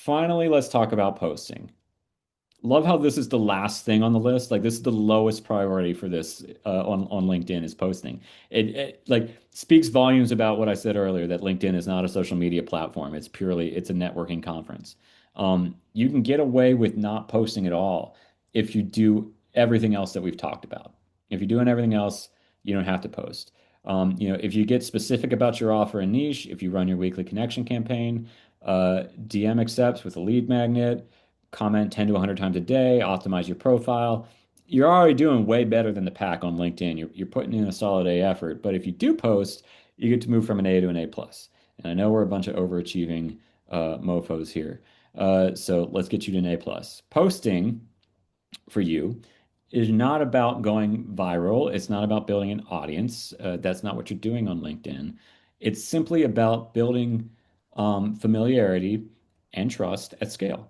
Finally, let's talk about posting. Love how this is the last thing on the list. Like this is the lowest priority for this on LinkedIn is posting. It like speaks volumes about what I said earlier that LinkedIn is not a social media platform. It's a networking conference. You can get away with not posting at all if you do everything else that we've talked about. If you're doing everything else, you don't have to post. If you get specific about your offer and niche, if you run your weekly connection campaign, DM accepts with a lead magnet, comment 10 to 100 times a day, optimize your profile. You're already doing way better than the pack on LinkedIn. You're putting in a solid A effort. But if you do post, you get to move from an A to an A plus. And I know we're a bunch of overachieving mofos here. So let's get you to an A plus. Posting for you is not about going viral. It's not about building an audience. That's not what you're doing on LinkedIn. It's simply about building familiarity and trust at scale.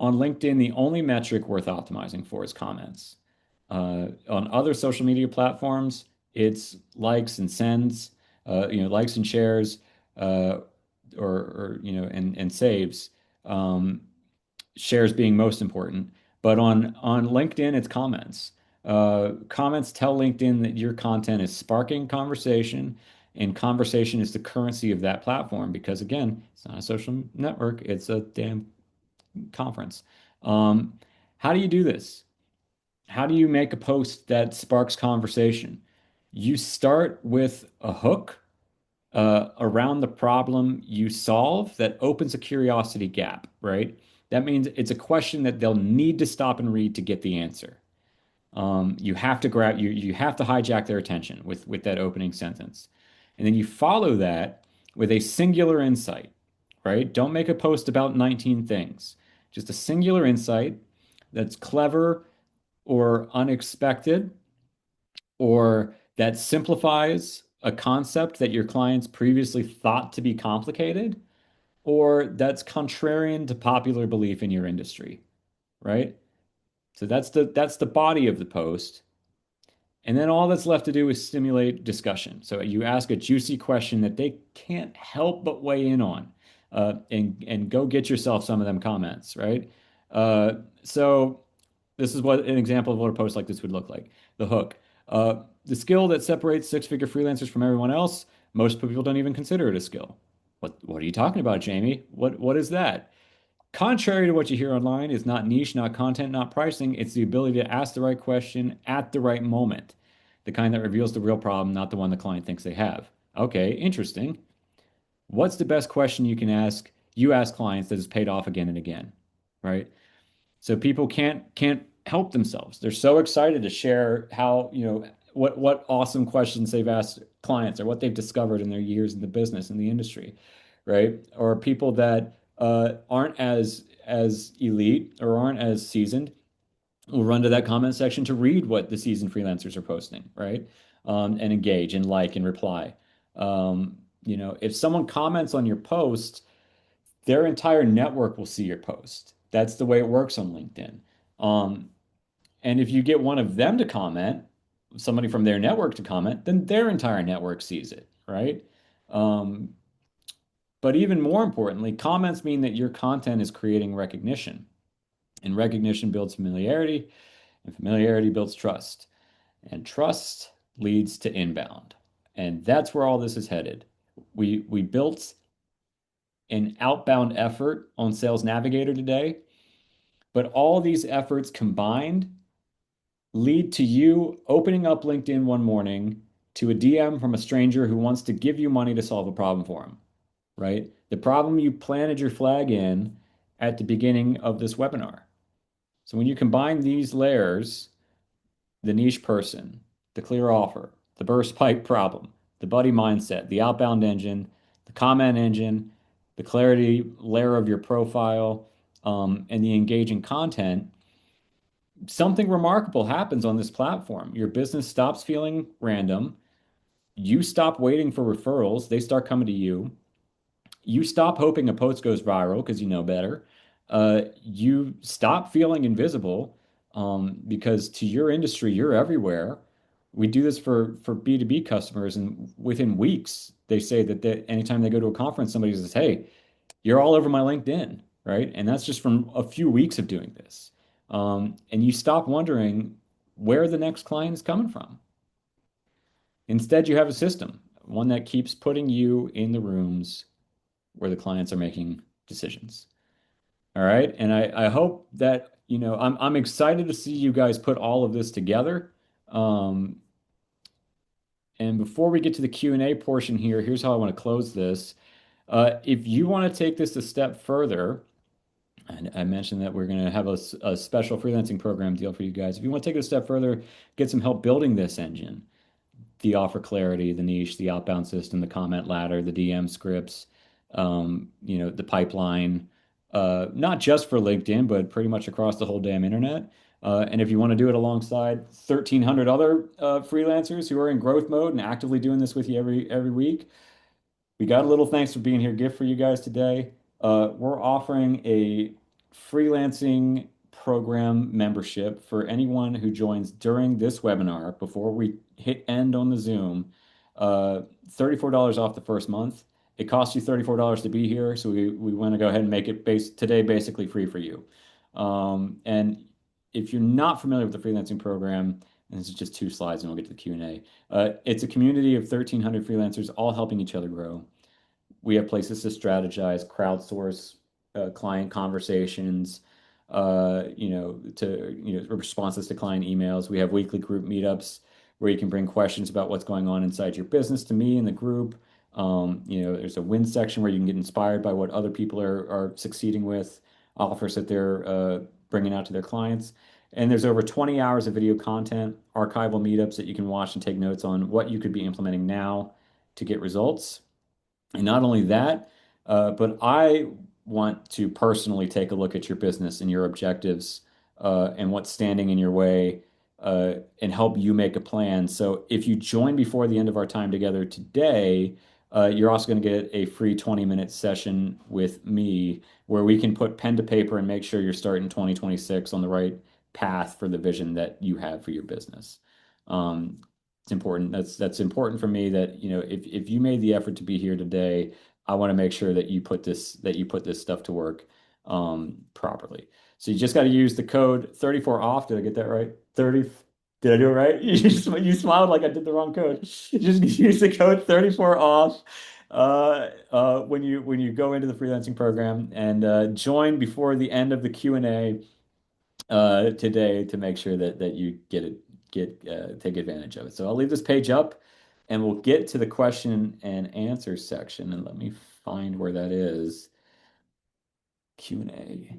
On LinkedIn, the only metric worth optimizing for is comments. On other social media platforms, it's likes and sends, likes and shares, uh, and saves. Um, Shares being most important. But on LinkedIn, it's comments. Comments tell LinkedIn that your content is sparking conversation, and conversation is the currency of that platform because again, it's not a social network, it's a damn conference. Um, how do you do this? How do you make a post that sparks conversation? You start with a hook around the problem you solve that opens a curiosity gap, right? That means it's a question that they'll need to stop and read to get the answer. You have to grab you have to hijack their attention with that opening sentence. And then you follow that with a singular insight, right? Don't make a post about 19 things. Just a singular insight that's clever or unexpected or that simplifies a concept that your clients previously thought to be complicated or that's contrarian to popular belief in your industry, right? So that's the body of the post. And then all that's left to do is stimulate discussion. So you ask a juicy question that they can't help but weigh in on, and go get yourself some of them comments, right? So this is what an example of what a post like this would look like. The hook. The skill that separates six-figure freelancers from everyone else, most people don't even consider it a skill. What are you talking about, Jamie? What is that? Contrary to what you hear online, it's not niche, not content, not pricing. It's the ability to ask the right question at the right moment, the kind that reveals the real problem, not the one the client thinks they have. Okay, interesting. What's the best question you ask clients that is paid off again and again, right? So people can't help themselves. They're so excited to share how, what awesome questions they've asked clients or what they've discovered in their years in the business in the industry, right? Or people that aren't as elite or aren't as seasoned will run to that comment section to read what the seasoned freelancers are posting, right? And engage and like and reply. If someone comments on your post, their entire network will see your post. That's the way it works on LinkedIn. Um, and if you get one of them to comment, somebody from their network to comment, then their entire network sees it, right? Um, but even more importantly, comments mean that your content is creating recognition, and recognition builds familiarity, and familiarity builds trust, and trust leads to inbound. And that's where all this is headed. We built an outbound effort on Sales Navigator today, but all these efforts combined lead to you opening up LinkedIn one morning to a DM from a stranger who wants to give you money to solve a problem for him, right? The problem you planted your flag in at the beginning of this webinar. So when you combine these layers, the niche person, the clear offer, the burst pipe problem, the buddy mindset, the outbound engine, the comment engine, the clarity layer of your profile, and the engaging content, something remarkable happens on this platform. Your business stops feeling random. You stop waiting for referrals. They start coming to you. You stop hoping a post goes viral because you know better. You stop feeling invisible because to your industry, you're everywhere. We do this for B2B customers, and within weeks, they say that anytime they go to a conference, somebody says, "Hey, you're all over my LinkedIn." right? And that's just from a few weeks of doing this. And you stop wondering where the next client is coming from. Instead, you have a system, one that keeps putting you in the rooms where the clients are making decisions. All right. And I hope that, I'm excited to see you guys put all of this together. Um, and before we get to the Q&A portion here, here's how I want to close this. If you want to take this a step further, and I mentioned that we're going to have a special freelancing program deal for you guys. If you want to take it a step further, get some help building this engine, the offer clarity, the niche, the outbound system, the comment ladder, the DM scripts, the pipeline, not just for LinkedIn, but pretty much across the whole damn internet. And if you want to do it alongside 1,300 other freelancers who are in growth mode and actively doing this with you every week, we got a little thanks for being here gift for you guys today. We're offering a freelancing program membership for anyone who joins during this webinar before we hit end on the Zoom. $34 off the first month. It costs you $34 to be here, so we want to go ahead and make it today basically free for you. And if you're not familiar with the freelancing program, and this is just 2 slides and we'll get to the Q&A. It's a community of 1,300 freelancers all helping each other grow. We have places to strategize, crowdsource client conversations, responses to client emails. We have weekly group meetups where you can bring questions about what's going on inside your business to me in the group. There's a win section where you can get inspired by what other people are succeeding with, offers that they're bringing out to their clients. And there's over 20 hours of video content, archival meetups that you can watch and take notes on what you could be implementing now to get results. And not only that, but I want to personally take a look at your business and your objectives and what's standing in your way and help you make a plan. So if you join before the end of our time together today, you're also going to get a free 20-minute session with me where we can put pen to paper and make sure you're starting 2026 on the right path for the vision that you have for your business. It's important. That's important for me that, if you made the effort to be here today, I want to make sure that you put this stuff to work properly. So you just got to use the code 34 off. Did I get that right? 30. Did I do it right? You smiled like I did the wrong code. Just use the code 34 off when you go into the freelancing program and join before the end of the Q&A today to make sure that you take advantage of it. So I'll leave this page up and we'll get to the question and answer section. And let me find where that is. Q&A.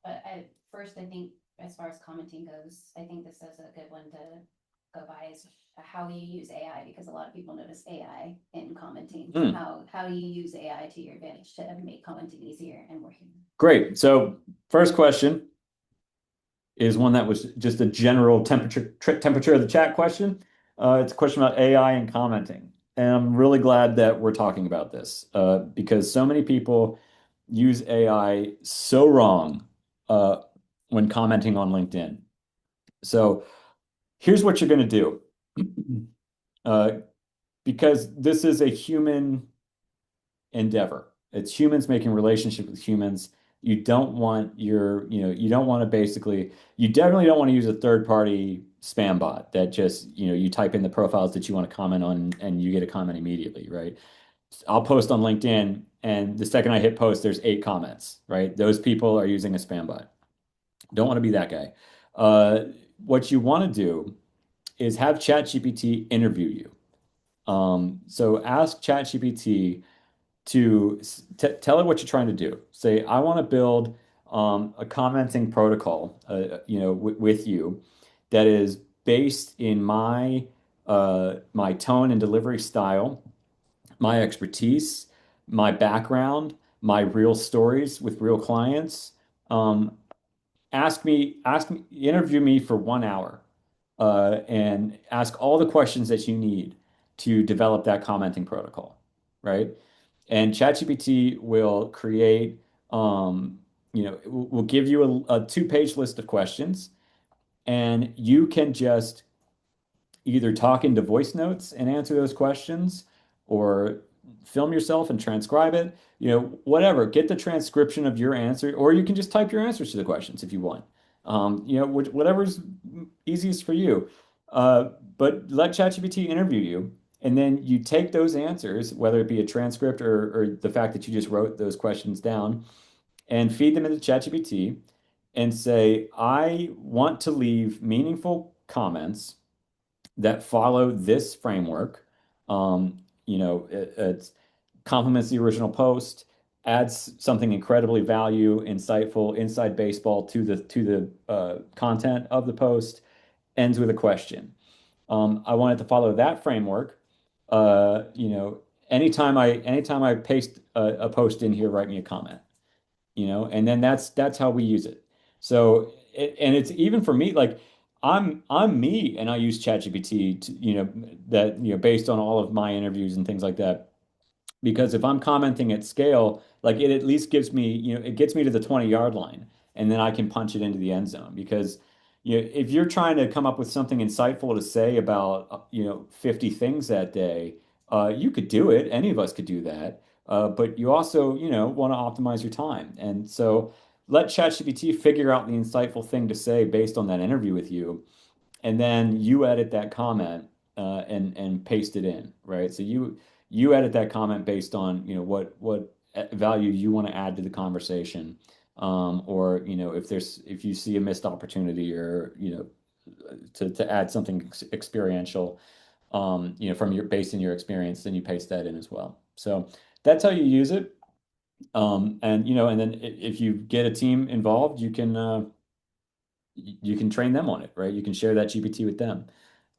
But first, I think as far as commenting goes, I think this is a good one to go by is how you use AI, because a lot of people notice AI in commenting. So how do you use AI to your advantage to make commenting easier and more human? Great. So first question is one that was just a general temperature of the chat question. It's a question about AI and commenting. And I'm really glad that we're talking about this because so many people use AI so wrong when commenting on LinkedIn. So here's what you're going to do. Because this is a human endeavor. It's humans making relationships with humans. You don't want you don't want to you definitely don't want to use a third-party spam bot that just, you type in the profiles that you want to comment on and you get a comment immediately, right? I'll post on LinkedIn and the second I hit post, there's 8 comments, right? Those people are using a spam bot. Don't want to be that guy. What you want to do is have ChatGPT interview you. So ask ChatGPT to tell it what you're trying to do. Say, I want to build a commenting protocol, with you that is based in my tone and delivery style, my expertise, my background, my real stories with real clients. Interview me for 1 hour, and ask all the questions that you need to develop that commenting protocol, right? And ChatGPT will create, will give you a 2-page list of questions, and you can just either talk into voice notes and answer those questions, or film yourself and transcribe it, whatever. Get the transcription of your answer, or you can just type your answers to the questions if you want. Whatever's easiest for you. But let ChatGPT interview you, and then you take those answers, whether it be a transcript or the fact that you just wrote those questions down, and feed them into ChatGPT and say, I want to leave meaningful comments that follow this framework. It complements the original post, adds something incredibly insightful, inside baseball to the content of the post, ends with a question. I want it to follow that framework. Uh, you know, anytime I paste a post in here, write me a comment, and then that's how we use it. So and it's even for me, like I'm me and I use ChatGPT to, that, based on all of my interviews and things like that. Because if I'm commenting at scale, like it at least gives me, it gets me to the 20-yard line, and then I can punch it into the end zone. Because, if you're trying to come up with something insightful to say about, 50 things that day, you could do it. Any of us could do that. But you also, want to optimize your time. And so let ChatGPT figure out the insightful thing to say based on that interview with you, and then you edit that comment, and paste it in, right? So you edit that comment based on, what value you want to add to the conversation, or, if you see a missed opportunity, or, to add something experiential, from your based in your experience, then you paste that in as well. So that's how you use it. And then if you get a team involved, you can train them on it, right? You can share that GPT with them.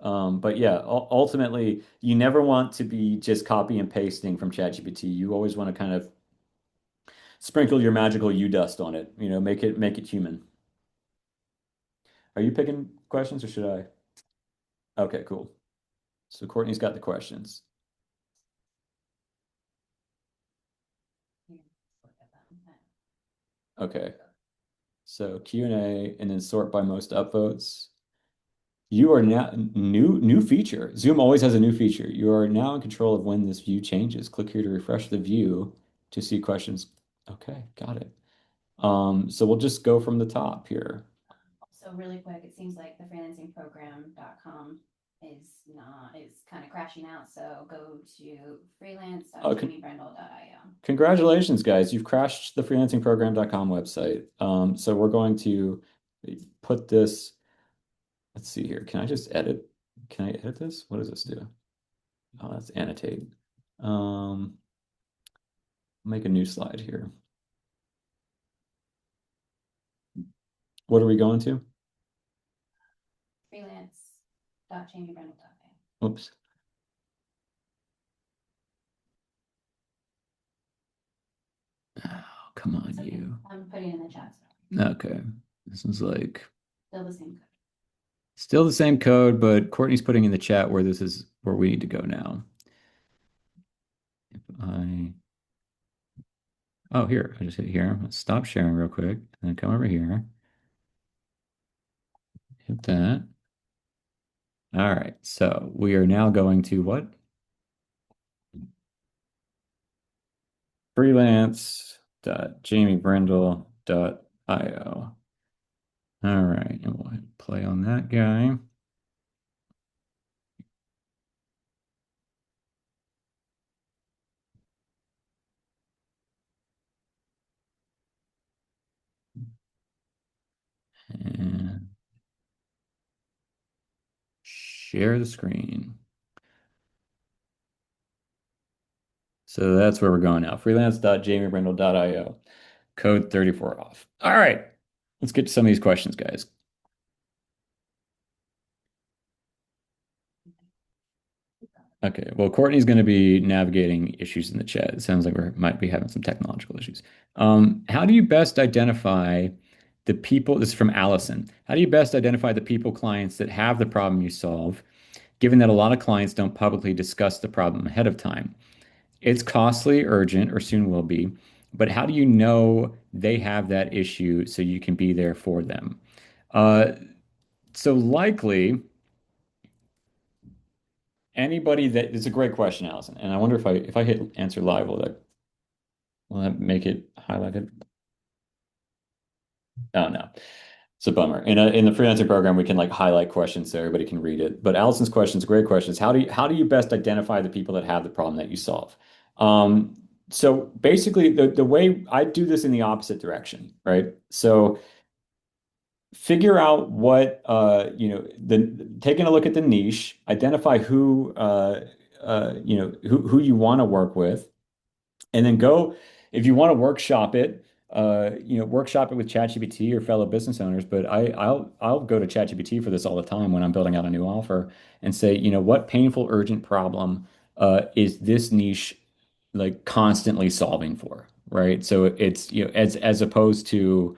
But yeah, ultimately, you never want to be just copy and pasting from ChatGPT. You always want to kind of sprinkle your magical U dust on it, make it human. Are you picking questions or should I? Okay, cool. So Courtney's got the questions. Okay. So Q&A and then sort by most upvotes. You are now new feature. Zoom always has a new feature. You are now in control of when this view changes. Click here to refresh the view to see questions. Okay, got it. So we'll just go from the top here. So really quick, it seems like the freelancingprogram.com is kind of crashing out. So go to freelance.jamiebrendel.io. Congratulations, guys. You've crashed the freelancingprogram.com website. So we're going to put this, let's see here. Can I just edit? Can I edit this? What does this do? Oh, that's annotate. Make a new slide here. What are we going to? Freelance.jamiebrendel.io. Oops. Oh, come on, Okay. you. I'm putting it in the chat. Okay. This is like Still the same code. still the same code, but Courtney's putting in the chat where this is where we need to go now. If I Oh, here. I just hit here. Let's stop sharing real quick and then come over here. Hit that. All right. So we are now going to what? Freelance.jamiebrendel.io. All right. And we'll play on that guy. And share the screen. So that's where we're going now. Freelance.jamiebrendel.io. Code 34 off. All right. Let's get to some of these questions, guys. Okay. Well, Courtney's going to be navigating issues in the chat. It sounds like we might be having some technological issues. How do you best identify the people? This is from Allison. How do you best identify the people clients that have the problem you solve, given that a lot of clients don't publicly discuss the problem ahead of time? It's costly, urgent, or soon will be, but how do you know they have that issue so you can be there for them? Uh, so likely anybody that it's a great question, Allison. And I wonder if I hit answer live, will that make it highlighted? Oh no. It's a bummer. In the freelancer program, we can like highlight questions so everybody can read it. But Allison's question is a great question. Is how do you best identify the people that have the problem that you solve? So basically the way I do this in the opposite direction, right? So figure out what the taking a look at the niche, identify who you want to work with, and then go if you want to workshop it, workshop it with ChatGPT or fellow business owners. But I'll go to ChatGPT for this all the time when I'm building out a new offer and say, what painful, urgent problem is this niche like constantly solving for, right? So it's as opposed to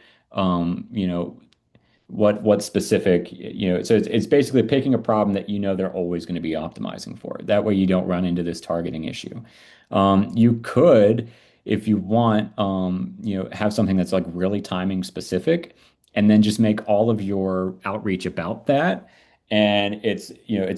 what specific, so it's basically picking a problem that they're always going to be optimizing for. That way you don't run into this targeting issue. You could, if you want, have something that's like really timing specific, and then just make all of your outreach about that. And it's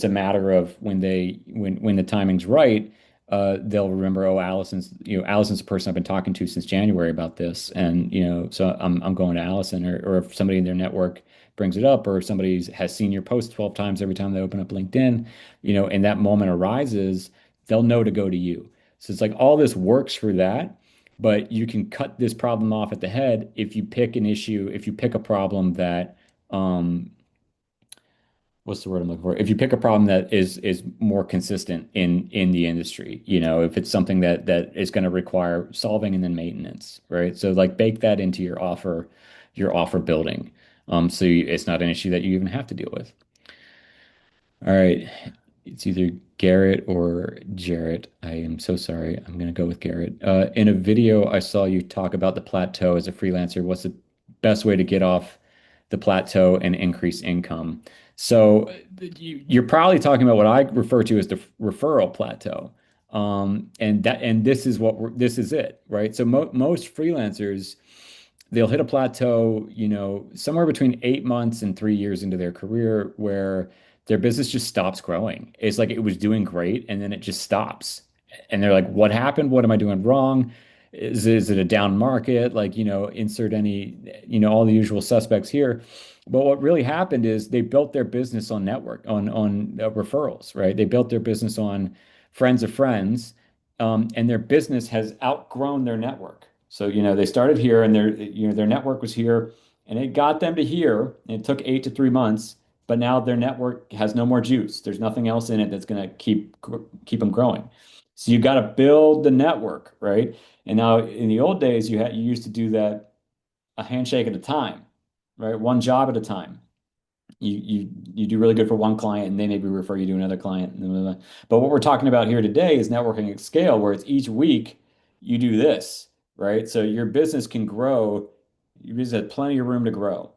a matter of when the timing's right, they'll remember, oh, Allison's the person I've been talking to since January about this, and so I'm going to Allison, or if somebody in their network brings it up, or if somebody has seen your post 12 times every time they open up LinkedIn, and that moment arises, they'll know to go to you. So it's like all this works for that, but you can cut this problem off at the head if you pick an issue, if you pick a problem that what's the word I'm looking for? If you pick a problem that is more consistent in the industry, if it's something that is going to require solving and then maintenance, right? So like bake that into your offer building. It's not an issue that you even have to deal with. All right. It's either Garrett or Jarrett. I am so sorry. I'm going to go with Garrett. In a video, I saw you talk about the plateau as a freelancer. What's the best way to get off the plateau and increase income? So you're probably talking about what I refer to as the referral plateau. And this is it, right? So most freelancers, they'll hit a plateau, somewhere between 8 months and 3 years into their career where their business just stops growing. It's like it was doing great and then it just stops. And they're like, what happened? What am I doing wrong? Is it a down market? Like, insert any, all the usual suspects here. But what really happened is they built their business on referrals, right? They built their business on friends of friends, and their business has outgrown their network. So, they started here and their network was here and it got them to here. And it took 8 to 3 months, but now their network has no more juice. There's nothing else in it that's going to keep them growing. So you got to build the network, right? And now in the old days, you used to do that a handshake at a time, right? One job at a time. You do really good for one client and they maybe refer you to another client. Blah, blah, blah. But what we're talking about here today is networking at scale, where it's each week you do this, right? So your business can grow. Your business has plenty of room to grow.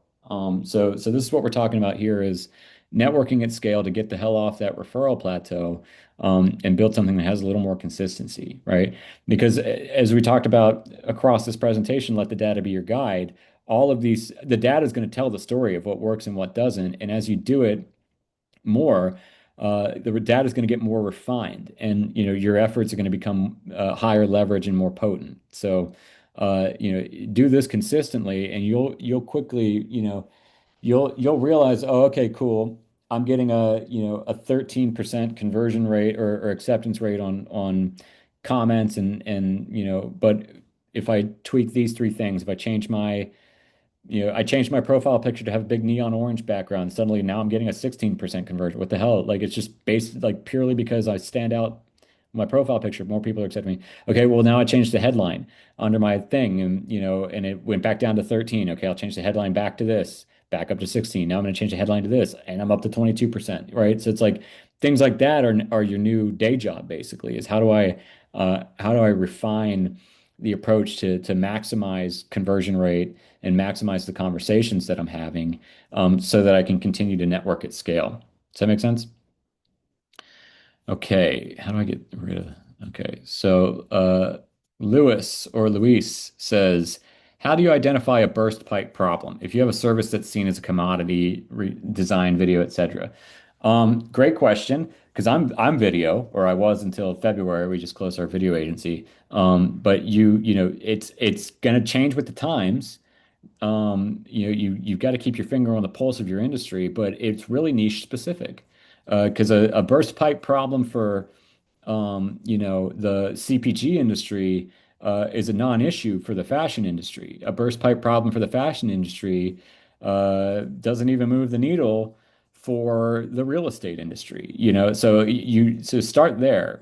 So this is what we're talking about here is networking at scale to get the hell off that referral plateau, and build something that has a little more consistency, right? Because as we talked about across this presentation, let the data be your guide. The data is going to tell the story of what works and what doesn't. And as you do it more, the data is going to get more refined, and your efforts are going to become higher leverage and more potent. So, do this consistently, and you'll quickly, you'll realize, oh, okay, cool. I'm getting a 13% conversion rate or acceptance rate on comments and but if I tweak these three things, if I changed my profile picture to have a big neon orange background. Suddenly now I'm getting a 16% conversion. What the hell? Like it's just based like purely because I stand out my profile picture, more people are accepting me. Okay, well now I changed the headline under my thing and it went back down to 13. Okay, I'll change the headline back to this, back up to 16. Now I'm going to change the headline to this and I'm up to 22%, right? So it's like things like that are your new day job basically is how do I refine the approach to maximize conversion rate and maximize the conversations that I'm having, so that I can continue to network at scale. Does that make sense? Okay, how do I get rid of? Okay, so Lewis or Luis says, how do you identify a burst pipe problem if you have a service that's seen as a commodity, design, video, etc.? Great question. because I'm video, or I was until February. We just closed our video agency. But you know, it's gonna change with the times. You've got to keep your finger on the pulse of your industry, but it's really niche specific. Because a burst pipe problem for the CPG industry is a non-issue for the fashion industry. A burst pipe problem for the fashion industry doesn't even move the needle for the real estate industry. So start there.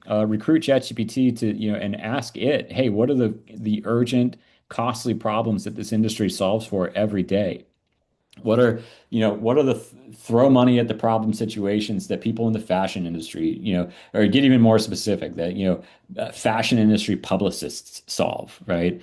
Recruit ChatGPT to and ask it, hey, what are the urgent, costly problems that this industry solves for every day? What are the throw money at the problem situations that people in the fashion industry, or get even more specific, that fashion industry publicists solve, right?